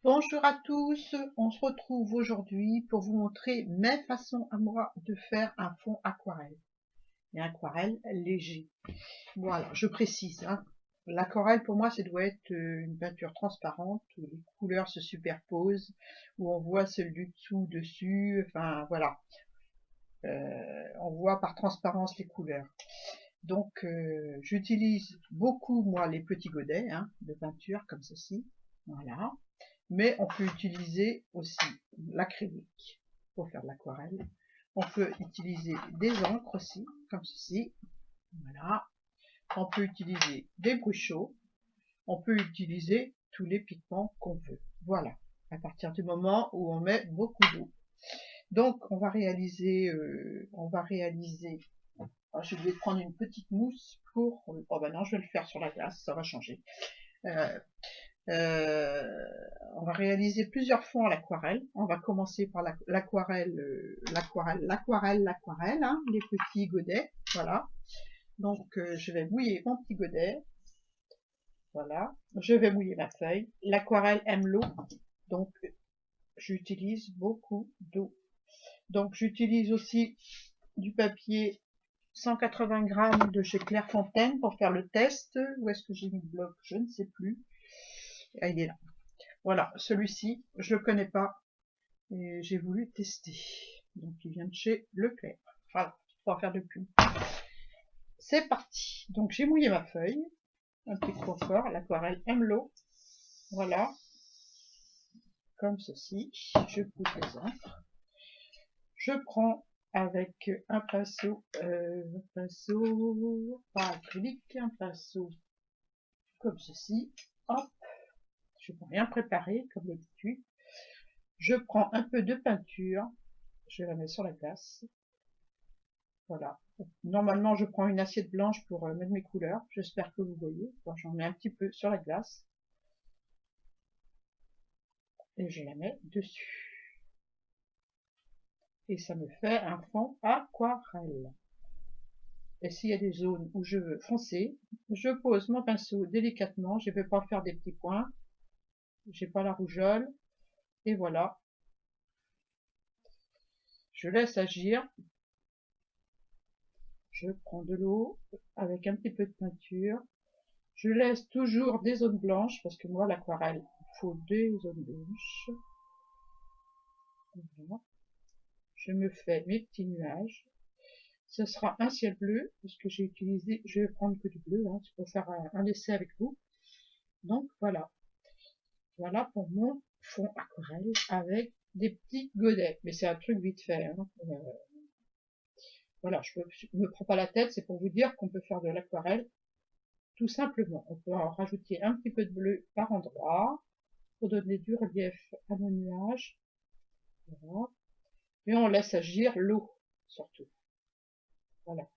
Bonjour à tous, on se retrouve aujourd'hui pour vous montrer mes façons à moi de faire un fond aquarelle. Et aquarelle léger. Voilà, je précise, hein. L'aquarelle pour moi ça doit être une peinture transparente où les couleurs se superposent, où on voit celle du dessous dessus, enfin voilà. On voit par transparence les couleurs. Donc j'utilise beaucoup moi les petits godets de peinture comme ceci. Voilà. Mais on peut utiliser aussi l'acrylique pour faire de l'aquarelle. On peut utiliser des encres aussi, comme ceci. Voilà. On peut utiliser des brushos. On peut utiliser tous les pigments qu'on veut. Voilà. À partir du moment où on met beaucoup d'eau. Donc, alors, je vais prendre une petite mousse pour. Oh ben non, je vais le faire sur la glace, ça va changer. Euh, on va réaliser plusieurs fonds à l'aquarelle. On va commencer par l'aquarelle, les petits godets. Voilà. Donc, je vais mouiller mon petit godet. Voilà. Je vais mouiller ma feuille. L'aquarelle aime l'eau, donc j'utilise beaucoup d'eau. Donc, j'utilise aussi du papier 180 grammes de chez Clairefontaine pour faire le test. Où est-ce que j'ai mis le bloc? Je ne sais plus. Ah, il est là. Voilà, celui-ci, je le connais pas et j'ai voulu tester. Donc il vient de chez Leclerc. Voilà, pour faire de pub. C'est parti. Donc j'ai mouillé ma feuille, un petit confort, l'aquarelle aime l'eau. Voilà, comme ceci. Je pousse les encres. Je prends avec un pinceau pas acrylique, un pinceau comme ceci. Hop, je ne peux rien préparer comme d'habitude. Je prends un peu de peinture, je la mets sur la glace. Voilà. Normalement, je prends une assiette blanche pour mettre mes couleurs. J'espère que vous voyez. Bon, j'en mets un petit peu sur la glace. Et je la mets dessus. Et ça me fait un fond aquarelle. Et s'il y a des zones où je veux foncer, je pose mon pinceau délicatement. Je ne vais pas faire des petits points. J'ai pas la rougeole. Et voilà. Je laisse agir. Je prends de l'eau avec un petit peu de peinture. Je laisse toujours des zones blanches parce que moi l'aquarelle, il faut des zones blanches. Voilà. Je me fais mes petits nuages. Ce sera un ciel bleu parce que j'ai utilisé, je vais prendre que du bleu, c'est pour faire un essai avec vous. Donc voilà, voilà pour mon fond aquarelle avec des petits godets. Mais c'est un truc vite fait. Voilà, je ne me prends pas la tête, c'est pour vous dire qu'on peut faire de l'aquarelle tout simplement. On peut en rajouter un petit peu de bleu par endroit pour donner du relief à nos nuages. Voilà. Et on laisse agir l'eau surtout. Voilà.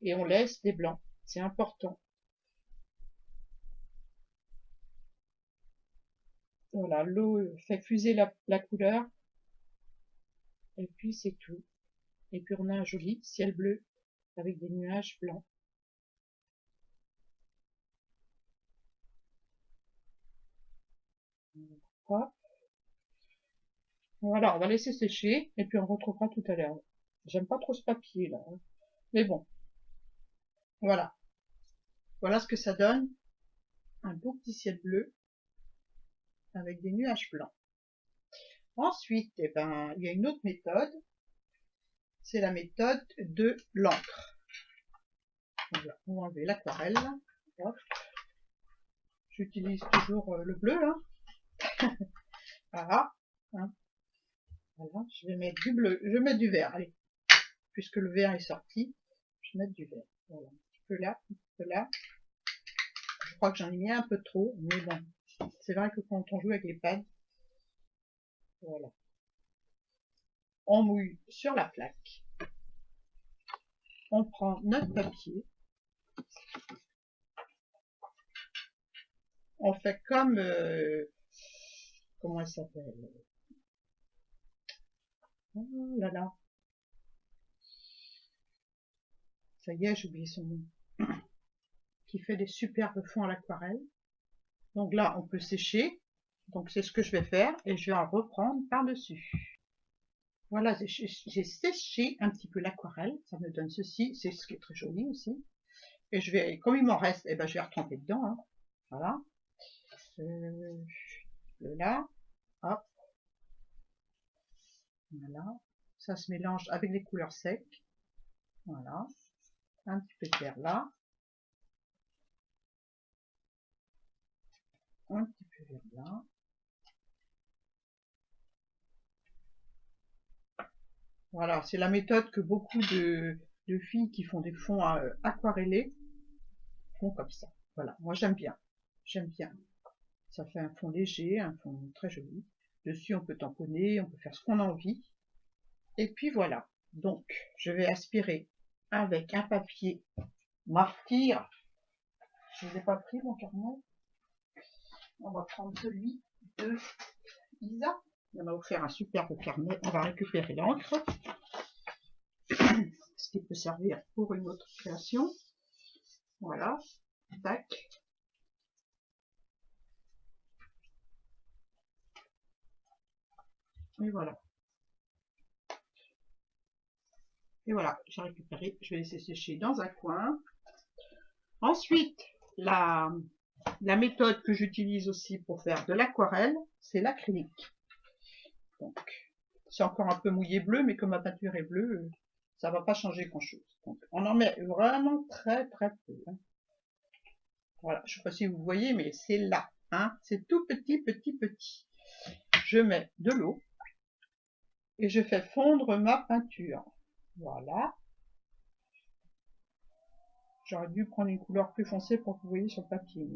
Et on laisse des blancs, c'est important. Voilà, l'eau fait fuser la couleur, et puis c'est tout. Et puis on a un joli ciel bleu avec des nuages blancs. Voilà, voilà, on va laisser sécher, et puis on retrouvera tout à l'heure. J'aime pas trop ce papier là, mais bon, voilà. Voilà ce que ça donne, un beau petit ciel bleu avec des nuages blancs. Ensuite, eh ben, il y a une autre méthode, c'est la méthode de l'encre. On va enlever l'aquarelle. J'utilise toujours le bleu. Voilà. Voilà. Je vais mettre du bleu. Je vais mettre du vert. Allez. Puisque le vert est sorti, je vais mettre du vert. Voilà. Un petit peu là, un petit peu là. Je crois que j'en ai mis un peu trop, mais bon. C'est vrai que quand on joue avec les pads, voilà. On mouille sur la plaque. On prend notre papier. On fait comme comment elle s'appelle? Oh là là. Ça y est, j'ai oublié son nom. Qui fait des superbes fonds à l'aquarelle. Donc là, on peut sécher. Donc c'est ce que je vais faire et je vais en reprendre par-dessus. Voilà, j'ai séché un petit peu l'aquarelle. Ça me donne ceci. C'est ce qui est très joli aussi. Et je vais, comme il m'en reste, eh ben, je vais retremper dedans. Hein. Voilà. Là. Hop. Voilà. Ça se mélange avec les couleurs secs. Voilà. Un petit peu de vert là. Un petit peu de vert là. Voilà, c'est la méthode que beaucoup de filles qui font des fonds aquarellés font comme ça. Voilà, moi j'aime bien. J'aime bien. Ça fait un fond léger, un fond très joli. Dessus, on peut tamponner, on peut faire ce qu'on a envie. Et puis voilà. Donc, je vais aspirer avec un papier martyr. Je ne l'ai pas pris, mon carnet. On va prendre celui de Isa. Elle m'a offert un superbe carnet. On va récupérer l'encre. Ce qui peut servir pour une autre création. Voilà. Tac. Et voilà. Et voilà, j'ai récupéré. Je vais laisser sécher dans un coin. Ensuite, la méthode que j'utilise aussi pour faire de l'aquarelle, c'est l'acrylique. Donc, c'est encore un peu mouillé bleu, mais comme ma peinture est bleue, ça va pas changer grand-chose. Donc, on en met vraiment très très peu. Hein. Voilà, je sais pas si vous voyez, mais c'est là. Hein. C'est tout petit, petit, petit. Je mets de l'eau et je fais fondre ma peinture. Voilà. J'aurais dû prendre une couleur plus foncée pour que vous voyez sur le papier.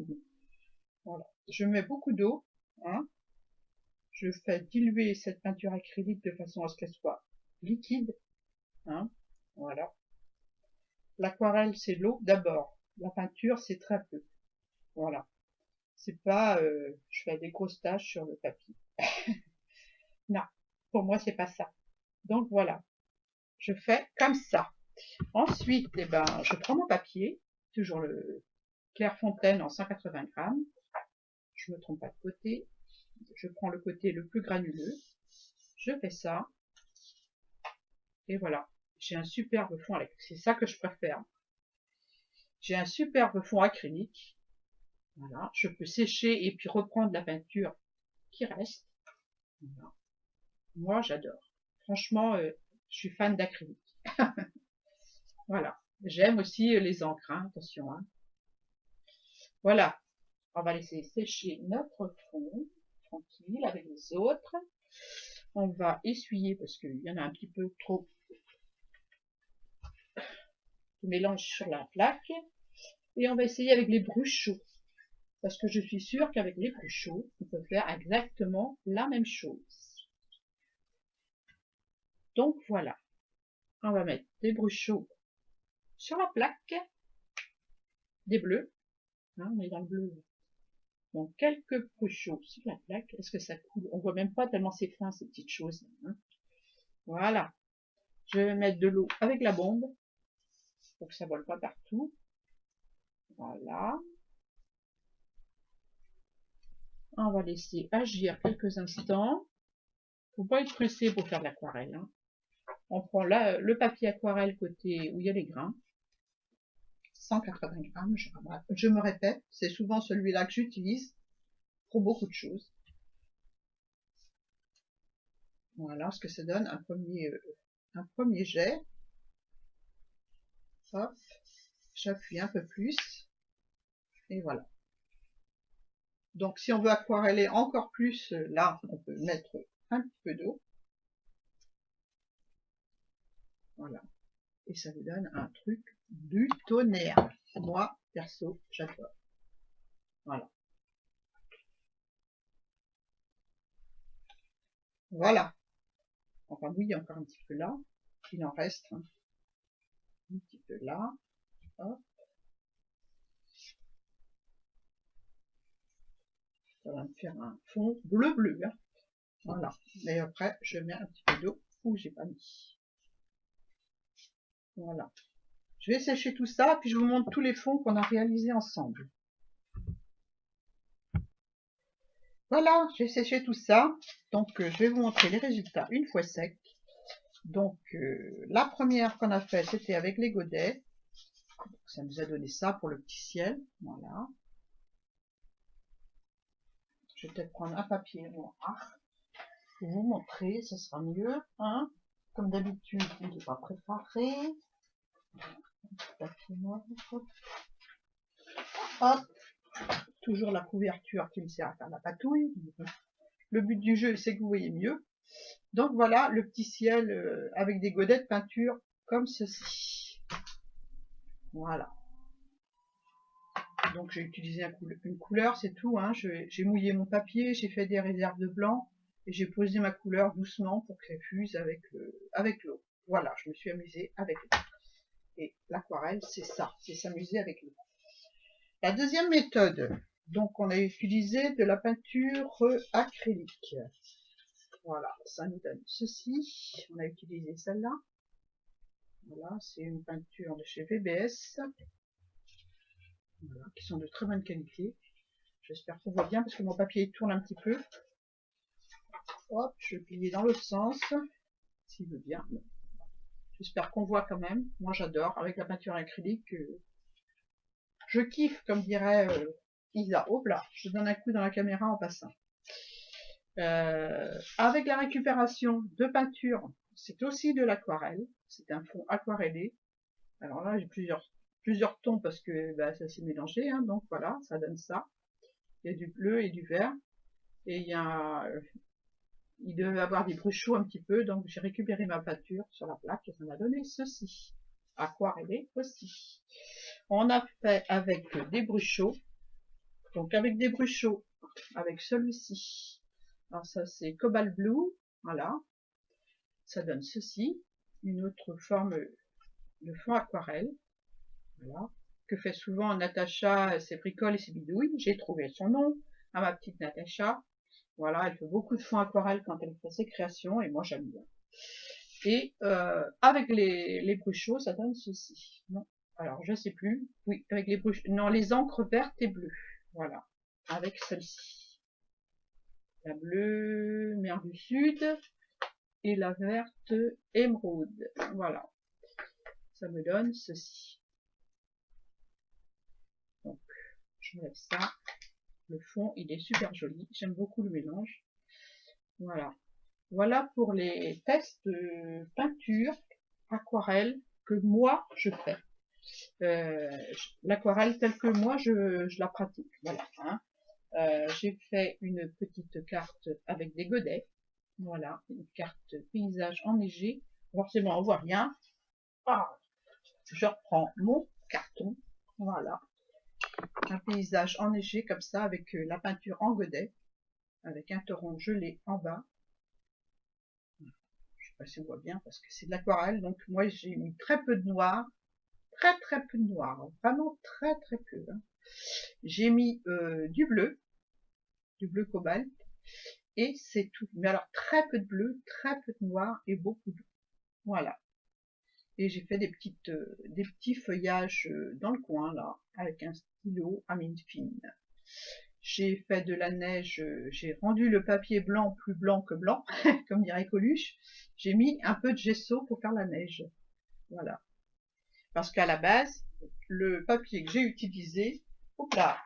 Voilà. Je mets beaucoup d'eau. Hein. Je fais diluer cette peinture acrylique de façon à ce qu'elle soit liquide. Hein. Voilà. L'aquarelle, c'est l'eau d'abord. La peinture, c'est très peu. Voilà. C'est pas, je fais des grosses taches sur le papier. Non. Pour moi, c'est pas ça. Donc voilà. Je fais comme ça. Ensuite, eh ben, je prends mon papier, toujours le Clairefontaine en 180 grammes. Je me trompe pas de côté. Je prends le côté le plus granuleux. Je fais ça. Et voilà. J'ai un superbe fond acrylique. C'est ça que je préfère. J'ai un superbe fond acrylique. Voilà. Je peux sécher et puis reprendre la peinture qui reste. Voilà. Moi, j'adore. Franchement, je suis fan d'acrylique. Voilà. J'aime aussi les encres, hein, attention. Hein. Voilà. On va laisser sécher notre fond, tranquille, avec les autres. On va essuyer, parce qu'il y en a un petit peu trop de mélange sur la plaque. Et on va essayer avec les brushos. Parce que je suis sûre qu'avec les brushos, on peut faire exactement la même chose. Donc voilà. On va mettre des brushos sur la plaque. Des bleus. Hein, on est dans le bleu. Donc quelques brushos sur la plaque. Est-ce que ça coule? On voit même pas tellement c'est fin ces petites choses. Hein. Voilà. Je vais mettre de l'eau avec la bombe. Pour que ça vole pas partout. Voilà. On va laisser agir quelques instants. Faut pas être pressé pour faire de l'aquarelle. Hein. On prend là le papier aquarelle côté où il y a les grains. 180 grammes, je me répète, c'est souvent celui-là que j'utilise pour beaucoup de choses. Voilà ce que ça donne, un premier jet. Hop, j'appuie un peu plus. Et voilà. Donc si on veut aquareller encore plus, là, on peut mettre un petit peu d'eau. Voilà. Et ça vous donne un truc du tonnerre. Moi, perso, j'adore. Voilà. Voilà. Enfin, oui, il y a encore un petit peu là. Il en reste hein. Un petit peu là. Hop. Ça va me faire un fond bleu-bleu. Hein. Voilà. Et après, je mets un petit peu d'eau où j'ai pas mis. Voilà. Je vais sécher tout ça, puis je vous montre tous les fonds qu'on a réalisés ensemble. Voilà, j'ai séché tout ça. Donc, je vais vous montrer les résultats une fois sec. Donc, la première qu'on a fait, c'était avec les godets. Ça nous a donné ça pour le petit ciel. Voilà. Je vais peut-être prendre un papier noir pour vous montrer, ce sera mieux. Hein. Comme d'habitude, il n'est pas préparé. Papier noir. Hop. Toujours la couverture qui me sert à faire la patouille. Le but du jeu, c'est que vous voyez mieux. Donc voilà le petit ciel avec des godets de peinture comme ceci. Voilà. Donc j'ai utilisé une couleur, c'est tout. Hein. J'ai mouillé mon papier, j'ai fait des réserves de blanc et j'ai posé ma couleur doucement pour que ça fuse avec l'eau. Voilà, je me suis amusée avec l'eau. Et l'aquarelle, c'est ça, c'est s'amuser avec l'eau. La deuxième méthode, donc on a utilisé de la peinture acrylique. Voilà, ça nous donne ceci. On a utilisé celle-là. Voilà, c'est une peinture de chez VBS. Voilà, qui sont de très bonne qualité. J'espère qu'on voit bien parce que mon papier tourne un petit peu. Hop, je vais plier dans l'autre sens, s'il veut bien. J'espère qu'on voit quand même. Moi j'adore, avec la peinture acrylique. Je kiffe, comme dirait Isa. Hop là, je donne un coup dans la caméra en passant. Avec la récupération de peinture, c'est aussi de l'aquarelle. C'est un fond aquarellé. Alors là, j'ai plusieurs tons parce que bah, ça s'est mélangé. Hein, donc voilà, ça donne ça. Il y a du bleu et du vert. Et il devait avoir des bruits chauds un petit peu. Donc j'ai récupéré ma peinture sur la plaque et ça m'a donné ceci. Aquarellé aussi. On a fait avec des bruits chauds. Donc avec des bruits chauds, avec celui-ci. Alors ça c'est Cobalt Blue, voilà. Ça donne ceci, une autre forme de fond aquarelle, voilà. Que fait souvent Natacha, ses bricoles et ses bidouilles. J'ai trouvé son nom à ma petite Natacha. Voilà, elle fait beaucoup de fonds aquarelle quand elle fait ses créations et moi j'aime bien. Et avec les bruits chauds, ça donne ceci. Non, alors je sais plus. Oui, avec les bruits, non, les encres vertes et bleues. Voilà, avec celle-ci. La bleue mer du Sud et la verte émeraude. Voilà, ça me donne ceci. Donc, j'enlève ça. Le fond, il est super joli. J'aime beaucoup le mélange. Voilà. Voilà pour les tests de peinture aquarelle que moi je fais. L'aquarelle telle que moi je la pratique. Voilà. Hein. J'ai fait une petite carte avec des godets. Voilà, une carte paysage enneigé. Forcément, on voit rien. Ah, je reprends mon carton. Voilà, un paysage enneigé comme ça avec la peinture en godet, avec un torrent gelé en bas. Je sais pas si on voit bien parce que c'est de l'aquarelle. Donc moi j'ai mis très peu de noir, très peu de noir, vraiment très peu. Hein. J'ai mis du bleu cobalt. Et c'est tout. Mais alors, très peu de bleu, très peu de noir et beaucoup de... Voilà. Et j'ai fait des petits feuillages dans le coin, là, avec un stylo à mine fine. J'ai fait de la neige, j'ai rendu le papier blanc plus blanc que blanc, comme dirait Coluche. J'ai mis un peu de gesso pour faire la neige. Voilà. Parce qu'à la base, le papier que j'ai utilisé, hop là,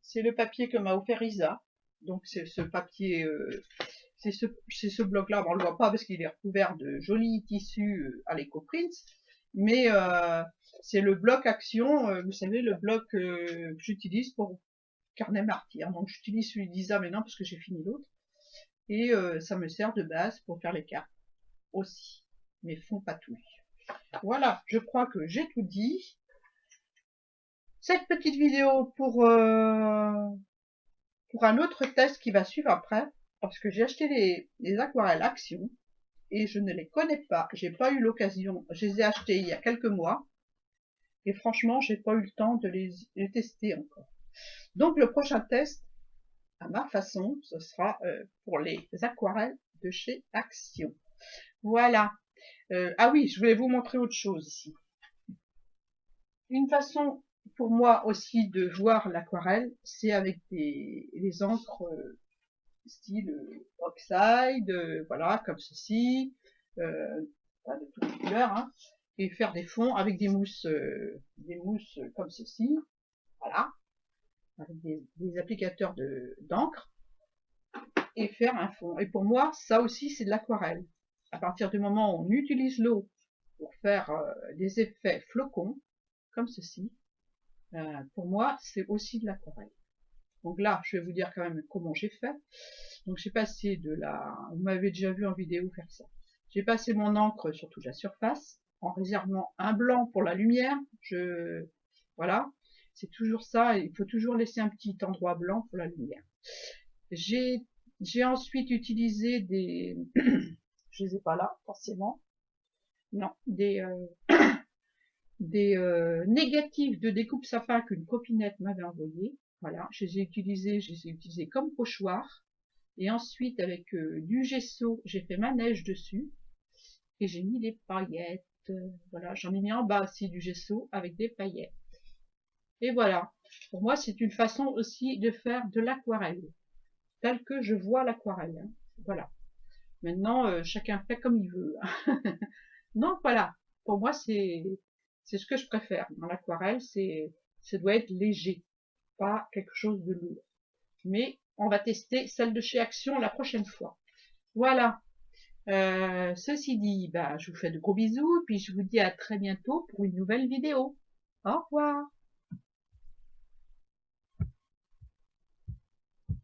c'est le papier que m'a offert Isa. Donc c'est ce papier, c'est ce bloc-là, on le voit pas parce qu'il est recouvert de jolis tissus à l'Ecoprint, mais c'est le bloc action, vous savez, le bloc que j'utilise pour carnet martyr. Donc j'utilise celui d'Isa maintenant parce que j'ai fini l'autre, et ça me sert de base pour faire les cartes aussi, mes fonds patouilles. Voilà, je crois que j'ai tout dit. Cette petite vidéo pour un autre test qui va suivre après, parce que j'ai acheté les aquarelles Action et je ne les connais pas, j'ai pas eu l'occasion, je les ai achetées il y a quelques mois et franchement j'ai pas eu le temps de les tester encore. Donc le prochain test, à ma façon, ce sera pour les aquarelles de chez Action. Voilà. Ah oui, je voulais vous montrer autre chose ici. Une façon pour moi aussi de voir l'aquarelle, c'est avec les encres style oxide, voilà, comme ceci, voilà, de toutes les couleurs, hein, et faire des fonds avec des mousses comme ceci, voilà, avec des applicateurs d'encre, et faire un fond. Et pour moi, ça aussi, c'est de l'aquarelle. À partir du moment où on utilise l'eau pour faire des effets flocons, comme ceci, pour moi, c'est aussi de l'aquarelle. Donc là, je vais vous dire quand même comment j'ai fait. Donc j'ai passé vous m'avez déjà vu en vidéo faire ça. J'ai passé mon encre sur toute la surface, en réservant un blanc pour la lumière. Voilà, c'est toujours ça, il faut toujours laisser un petit endroit blanc pour la lumière. J'ai ensuite utilisé je les ai pas là, forcément, non, des négatifs de découpe sapin qu'une copinette m'avait envoyé. Voilà, je les ai utilisés comme pochoir. Et ensuite, avec du gesso, j'ai fait ma neige dessus. Et j'ai mis les paillettes. Voilà, j'en ai mis en bas aussi du gesso avec des paillettes. Et voilà, pour moi, c'est une façon aussi de faire de l'aquarelle, telle que je vois l'aquarelle. Hein. Voilà. Maintenant, chacun fait comme il veut. Non, voilà. Pour moi, c'est ce que je préfère. Dans l'aquarelle, ça doit être léger, pas quelque chose de lourd. Mais on va tester celle de chez Action la prochaine fois. Voilà. Ceci dit, bah, je vous fais de gros bisous, puis je vous dis à très bientôt pour une nouvelle vidéo. Au revoir.